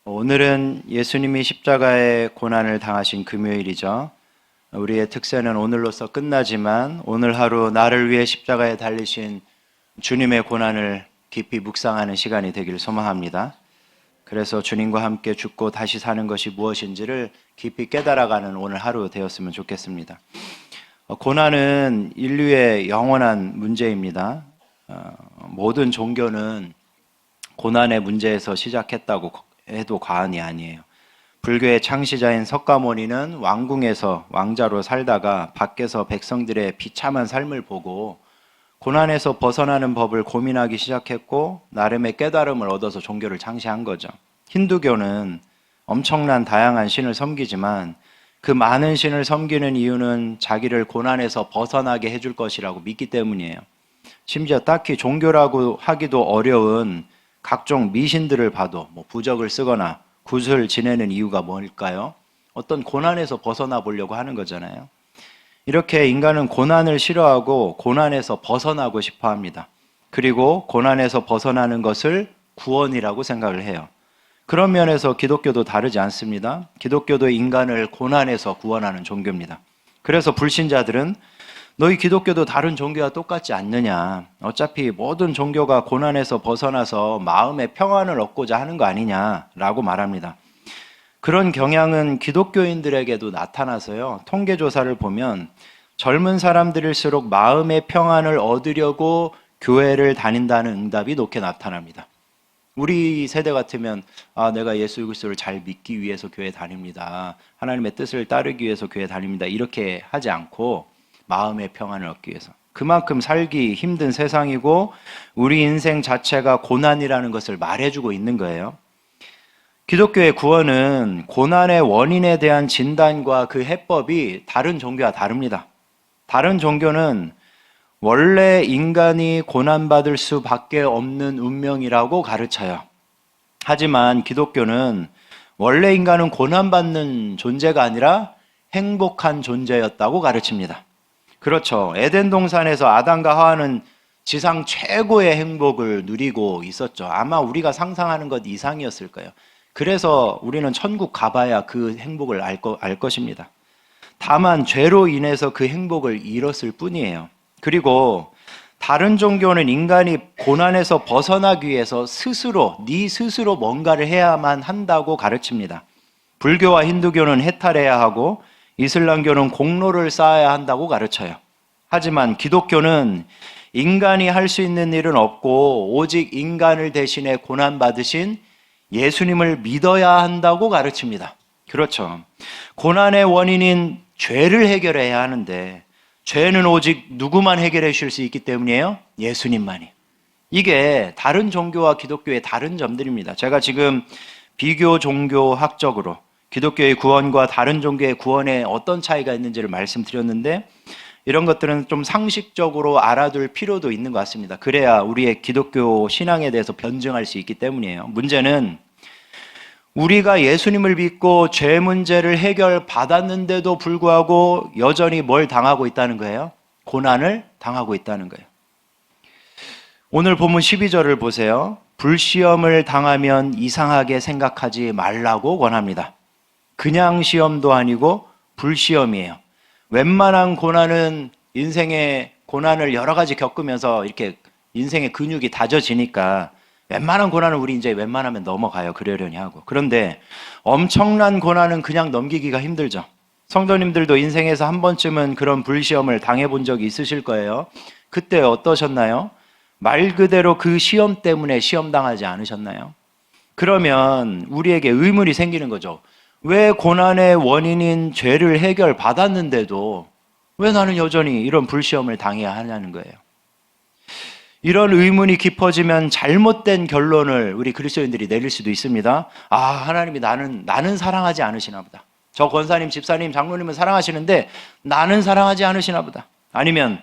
오늘은 예수님이 십자가의 고난을 당하신 금요일이죠. 우리의 특세는 오늘로서 끝나지만 오늘 하루 나를 위해 십자가에 달리신 주님의 고난을 깊이 묵상하는 시간이 되기를 소망합니다. 그래서 주님과 함께 죽고 다시 사는 것이 무엇인지를 깊이 깨달아가는 오늘 하루 되었으면 좋겠습니다. 고난은 인류의 영원한 문제입니다. 모든 종교는 고난의 문제에서 시작했다고 해도 과언이 아니에요. 불교의 창시자인 석가모니는 왕궁에서 왕자로 살다가 밖에서 백성들의 비참한 삶을 보고 고난에서 벗어나는 법을 고민하기 시작했고 나름의 깨달음을 얻어서 종교를 창시한 거죠. 힌두교는 엄청난 다양한 신을 섬기지만 그 많은 신을 섬기는 이유는 자기를 고난에서 벗어나게 해줄 것이라고 믿기 때문이에요. 심지어 딱히 종교라고 하기도 어려운 각종 미신들을 봐도 부적을 쓰거나 굿을 지내는 이유가 뭘까요? 어떤 고난에서 벗어나 보려고 하는 거잖아요. 이렇게 인간은 고난을 싫어하고 고난에서 벗어나고 싶어 합니다. 그리고 고난에서 벗어나는 것을 구원이라고 생각을 해요. 그런 면에서 기독교도 다르지 않습니다. 기독교도 인간을 고난에서 구원하는 종교입니다. 그래서 불신자들은 너희 기독교도 다른 종교와 똑같지 않느냐. 어차피 모든 종교가 고난에서 벗어나서 마음의 평안을 얻고자 하는 거 아니냐라고 말합니다. 그런 경향은 기독교인들에게도 나타나서요. 통계조사를 보면 젊은 사람들일수록 마음의 평안을 얻으려고 교회를 다닌다는 응답이 높게 나타납니다. 우리 세대 같으면 내가 예수 그리스도를 잘 믿기 위해서 교회 다닙니다. 하나님의 뜻을 따르기 위해서 교회 다닙니다. 이렇게 하지 않고 마음의 평안을 얻기 위해서. 그만큼 살기 힘든 세상이고 우리 인생 자체가 고난이라는 것을 말해주고 있는 거예요. 기독교의 구원은 고난의 원인에 대한 진단과 그 해법이 다른 종교와 다릅니다. 다른 종교는 원래 인간이 고난받을 수밖에 없는 운명이라고 가르쳐요. 하지만 기독교는 원래 인간은 고난받는 존재가 아니라 행복한 존재였다고 가르칩니다. 그렇죠. 에덴 동산에서 아담과 하와는 지상 최고의 행복을 누리고 있었죠. 아마 우리가 상상하는 것 이상이었을 거예요. 그래서 우리는 천국 가봐야 그 행복을 알 것입니다. 다만 죄로 인해서 그 행복을 잃었을 뿐이에요. 그리고 다른 종교는 인간이 고난에서 벗어나기 위해서 네 스스로 뭔가를 해야만 한다고 가르칩니다. 불교와 힌두교는 해탈해야 하고 이슬람교는 공로를 쌓아야 한다고 가르쳐요. 하지만 기독교는 인간이 할 수 있는 일은 없고 오직 인간을 대신해 고난받으신 예수님을 믿어야 한다고 가르칩니다. 그렇죠. 고난의 원인인 죄를 해결해야 하는데 죄는 오직 누구만 해결해 주실 수 있기 때문이에요? 예수님만이. 이게 다른 종교와 기독교의 다른 점들입니다. 제가 지금 비교 종교학적으로 기독교의 구원과 다른 종교의 구원에 어떤 차이가 있는지를 말씀드렸는데 이런 것들은 좀 상식적으로 알아둘 필요도 있는 것 같습니다. 그래야 우리의 기독교 신앙에 대해서 변증할 수 있기 때문이에요. 문제는 우리가 예수님을 믿고 죄 문제를 해결받았는데도 불구하고 여전히 뭘 당하고 있다는 거예요? 고난을 당하고 있다는 거예요. 오늘 본문 12절을 보세요. 불시험을 당하면 이상하게 생각하지 말라고 권합니다. 그냥 시험도 아니고 불시험이에요. 웬만한 고난은 인생의 고난을 여러 가지 겪으면서 이렇게 인생의 근육이 다져지니까 웬만한 고난은 우리 이제 웬만하면 넘어가요. 그러려니 하고. 그런데 엄청난 고난은 그냥 넘기기가 힘들죠. 성도님들도 인생에서 한 번쯤은 그런 불시험을 당해본 적이 있으실 거예요. 그때 어떠셨나요? 말 그대로 그 시험 때문에 시험당하지 않으셨나요? 그러면 우리에게 의문이 생기는 거죠. 왜 고난의 원인인 죄를 해결받았는데도 왜 나는 여전히 이런 불시험을 당해야 하냐는 거예요. 이런 의문이 깊어지면 잘못된 결론을 우리 그리스도인들이 내릴 수도 있습니다. 하나님이 나는 사랑하지 않으시나 보다. 저 권사님, 집사님, 장로님은 사랑하시는데 나는 사랑하지 않으시나 보다. 아니면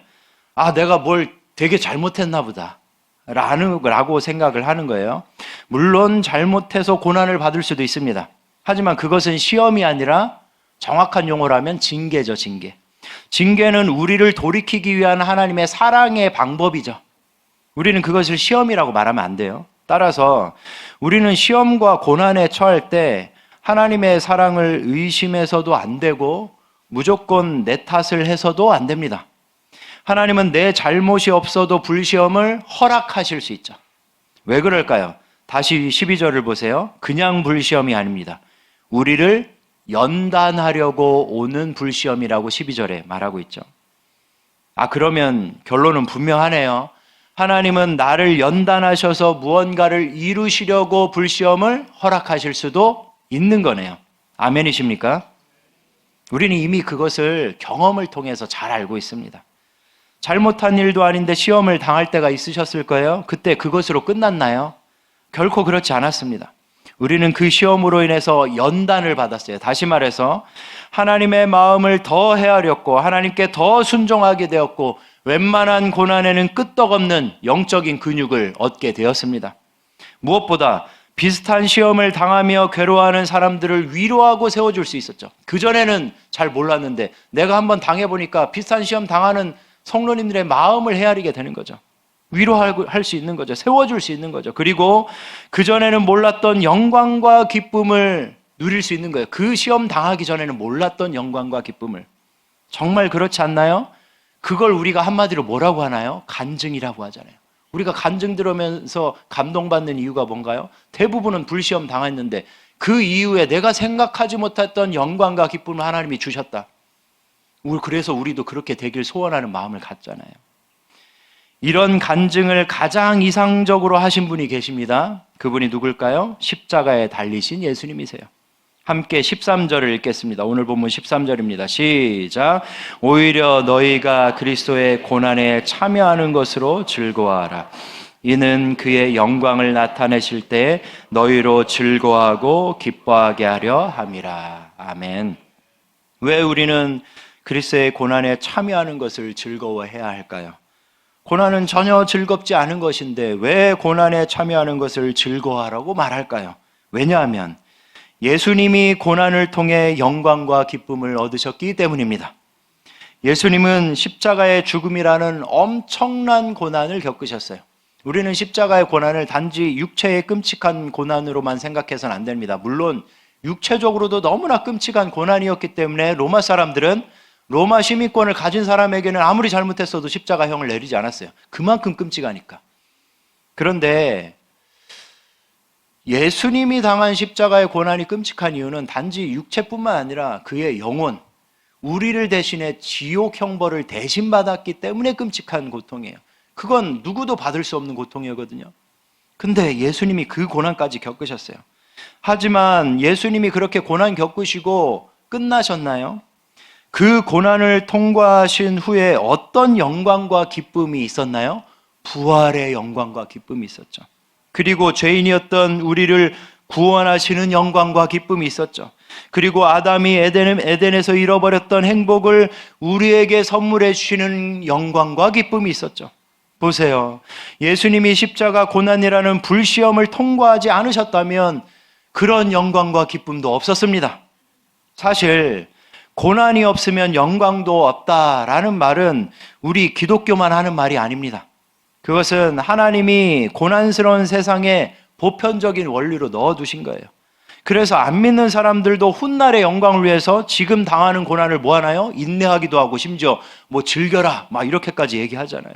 내가 뭘 되게 잘못했나 보다 라고 생각을 하는 거예요. 물론 잘못해서 고난을 받을 수도 있습니다. 하지만 그것은 시험이 아니라 정확한 용어로 하면 징계죠. 징계는 우리를 돌이키기 위한 하나님의 사랑의 방법이죠. 우리는 그것을 시험이라고 말하면 안 돼요. 따라서 우리는 시험과 고난에 처할 때 하나님의 사랑을 의심해서도 안 되고 무조건 내 탓을 해서도 안 됩니다. 하나님은 내 잘못이 없어도 불시험을 허락하실 수 있죠. 왜 그럴까요? 다시 12절을 보세요. 그냥 불시험이 아닙니다. 우리를 연단하려고 오는 불시험이라고 12절에 말하고 있죠. 그러면 결론은 분명하네요. 하나님은 나를 연단하셔서 무언가를 이루시려고 불시험을 허락하실 수도 있는 거네요. 아멘이십니까? 우리는 이미 그것을 경험을 통해서 잘 알고 있습니다. 잘못한 일도 아닌데 시험을 당할 때가 있으셨을 거예요. 그때 그것으로 끝났나요? 결코 그렇지 않았습니다. 우리는 그 시험으로 인해서 연단을 받았어요. 다시 말해서 하나님의 마음을 더 헤아렸고 하나님께 더 순종하게 되었고 웬만한 고난에는 끄떡없는 영적인 근육을 얻게 되었습니다. 무엇보다 비슷한 시험을 당하며 괴로워하는 사람들을 위로하고 세워줄 수 있었죠. 그전에는 잘 몰랐는데 내가 한번 당해보니까 비슷한 시험 당하는 성도님들의 마음을 헤아리게 되는 거죠. 위로할 수 있는 거죠. 세워줄 수 있는 거죠. 그리고 그전에는 몰랐던 영광과 기쁨을 누릴 수 있는 거예요. 그 시험 당하기 전에는 몰랐던 영광과 기쁨을. 정말 그렇지 않나요? 그걸 우리가 한마디로 뭐라고 하나요? 간증이라고 하잖아요. 우리가 간증 들으면서 감동받는 이유가 뭔가요? 대부분은 불시험 당했는데 그 이후에 내가 생각하지 못했던 영광과 기쁨을 하나님이 주셨다. 그래서 우리도 그렇게 되길 소원하는 마음을 갖잖아요. 이런 간증을 가장 이상적으로 하신 분이 계십니다. 그분이 누굴까요? 십자가에 달리신 예수님이세요. 함께 13절을 읽겠습니다. 오늘 본문 13절입니다. 시작. 오히려 너희가 그리스도의 고난에 참여하는 것으로 즐거워하라. 이는 그의 영광을 나타내실 때 너희로 즐거워하고 기뻐하게 하려 함이라. 아멘. 왜 우리는 그리스도의 고난에 참여하는 것을 즐거워해야 할까요? 고난은 전혀 즐겁지 않은 것인데 왜 고난에 참여하는 것을 즐거워하라고 말할까요? 왜냐하면 예수님이 고난을 통해 영광과 기쁨을 얻으셨기 때문입니다. 예수님은 십자가의 죽음이라는 엄청난 고난을 겪으셨어요. 우리는 십자가의 고난을 단지 육체의 끔찍한 고난으로만 생각해서는 안 됩니다. 물론 육체적으로도 너무나 끔찍한 고난이었기 때문에 로마 사람들은 로마 시민권을 가진 사람에게는 아무리 잘못했어도 십자가형을 내리지 않았어요. 그만큼 끔찍하니까. 그런데 예수님이 당한 십자가의 고난이 끔찍한 이유는 단지 육체뿐만 아니라 그의 영혼, 우리를 대신해 지옥 형벌을 대신 받았기 때문에 끔찍한 고통이에요. 그건 누구도 받을 수 없는 고통이거든요. 근데 예수님이 그 고난까지 겪으셨어요. 하지만 예수님이 그렇게 고난 겪으시고 끝나셨나요? 그 고난을 통과하신 후에 어떤 영광과 기쁨이 있었나요? 부활의 영광과 기쁨이 있었죠. 그리고 죄인이었던 우리를 구원하시는 영광과 기쁨이 있었죠. 그리고 아담이 에덴에서 잃어버렸던 행복을 우리에게 선물해 주시는 영광과 기쁨이 있었죠. 보세요. 예수님이 십자가 고난이라는 불시험을 통과하지 않으셨다면 그런 영광과 기쁨도 없었습니다. 사실 고난이 없으면 영광도 없다라는 말은 우리 기독교만 하는 말이 아닙니다. 그것은 하나님이 고난스러운 세상에 보편적인 원리로 넣어두신 거예요. 그래서 안 믿는 사람들도 훗날의 영광을 위해서 지금 당하는 고난을 뭐 하나요? 인내하기도 하고 심지어 즐겨라 막 이렇게까지 얘기하잖아요.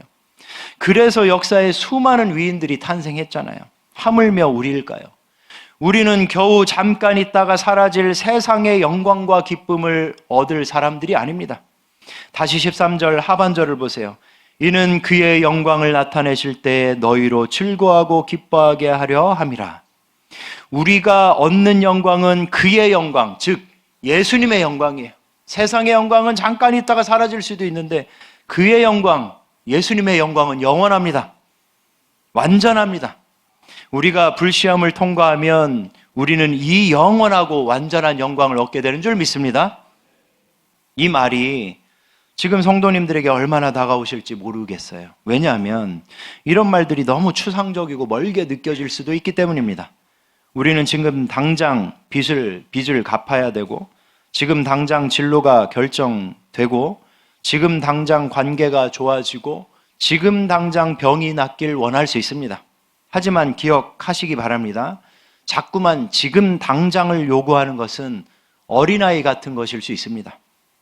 그래서 역사에 수많은 위인들이 탄생했잖아요. 하물며 우리일까요? 우리는 겨우 잠깐 있다가 사라질 세상의 영광과 기쁨을 얻을 사람들이 아닙니다. 다시 13절 하반절을 보세요. 이는 그의 영광을 나타내실 때 너희로 즐거워하고 기뻐하게 하려 함이라. 우리가 얻는 영광은 그의 영광, 즉 예수님의 영광이에요. 세상의 영광은 잠깐 있다가 사라질 수도 있는데 그의 영광, 예수님의 영광은 영원합니다. 완전합니다. 우리가 불시험을 통과하면 우리는 이 영원하고 완전한 영광을 얻게 되는 줄 믿습니다. 이 말이 지금 성도님들에게 얼마나 다가오실지 모르겠어요. 왜냐하면 이런 말들이 너무 추상적이고 멀게 느껴질 수도 있기 때문입니다. 우리는 지금 당장 빚을 갚아야 되고 지금 당장 진로가 결정되고 지금 당장 관계가 좋아지고 지금 당장 병이 낫길 원할 수 있습니다. 하지만 기억하시기 바랍니다. 자꾸만 지금 당장을 요구하는 것은 어린아이 같은 것일 수 있습니다.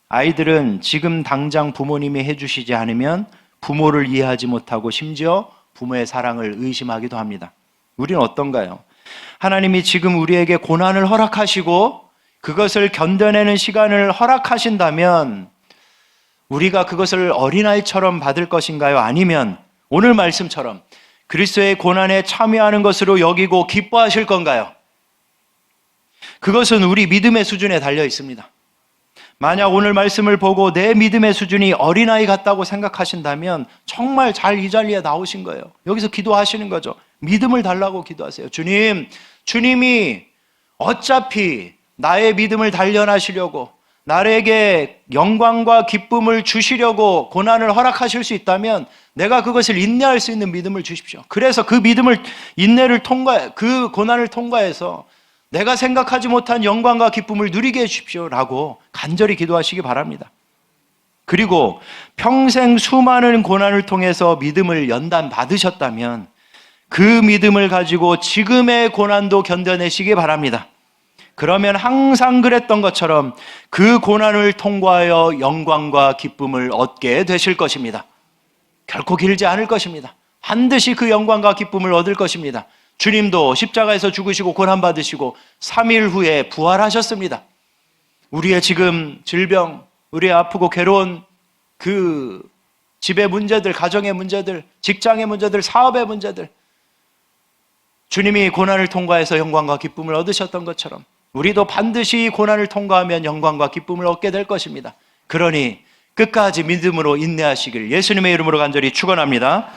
아이들은 지금 당장 부모님이 해주시지 않으면 부모를 이해하지 못하고 심지어 부모의 사랑을 의심하기도 합니다. 우리는 어떤가요? 하나님이 지금 우리에게 고난을 허락하시고 그것을 견뎌내는 시간을 허락하신다면 우리가 그것을 어린아이처럼 받을 것인가요? 아니면 오늘 말씀처럼 그리스도의 고난에 참여하는 것으로 여기고 기뻐하실 건가요? 그것은 우리 믿음의 수준에 달려 있습니다. 만약 오늘 말씀을 보고 내 믿음의 수준이 어린아이 같다고 생각하신다면 정말 잘 이 자리에 나오신 거예요. 여기서 기도하시는 거죠. 믿음을 달라고 기도하세요. 주님이 어차피 나의 믿음을 단련하시려고 나에게 영광과 기쁨을 주시려고 고난을 허락하실 수 있다면 내가 그것을 인내할 수 있는 믿음을 주십시오. 그래서 그 믿음을 그 고난을 통과해서 내가 생각하지 못한 영광과 기쁨을 누리게 해주십시오라고 간절히 기도하시기 바랍니다. 그리고 평생 수많은 고난을 통해서 믿음을 연단 받으셨다면 그 믿음을 가지고 지금의 고난도 견뎌내시기 바랍니다. 그러면 항상 그랬던 것처럼 그 고난을 통과하여 영광과 기쁨을 얻게 되실 것입니다. 결코 길지 않을 것입니다. 반드시 그 영광과 기쁨을 얻을 것입니다. 주님도 십자가에서 죽으시고 고난받으시고 3일 후에 부활하셨습니다. 우리의 지금 질병, 우리의 아프고 괴로운 그 집의 문제들, 가정의 문제들, 직장의 문제들, 사업의 문제들, 주님이 고난을 통과해서 영광과 기쁨을 얻으셨던 것처럼 우리도 반드시 고난을 통과하면 영광과 기쁨을 얻게 될 것입니다. 그러니 끝까지 믿음으로 인내하시길 예수님의 이름으로 간절히 축원합니다.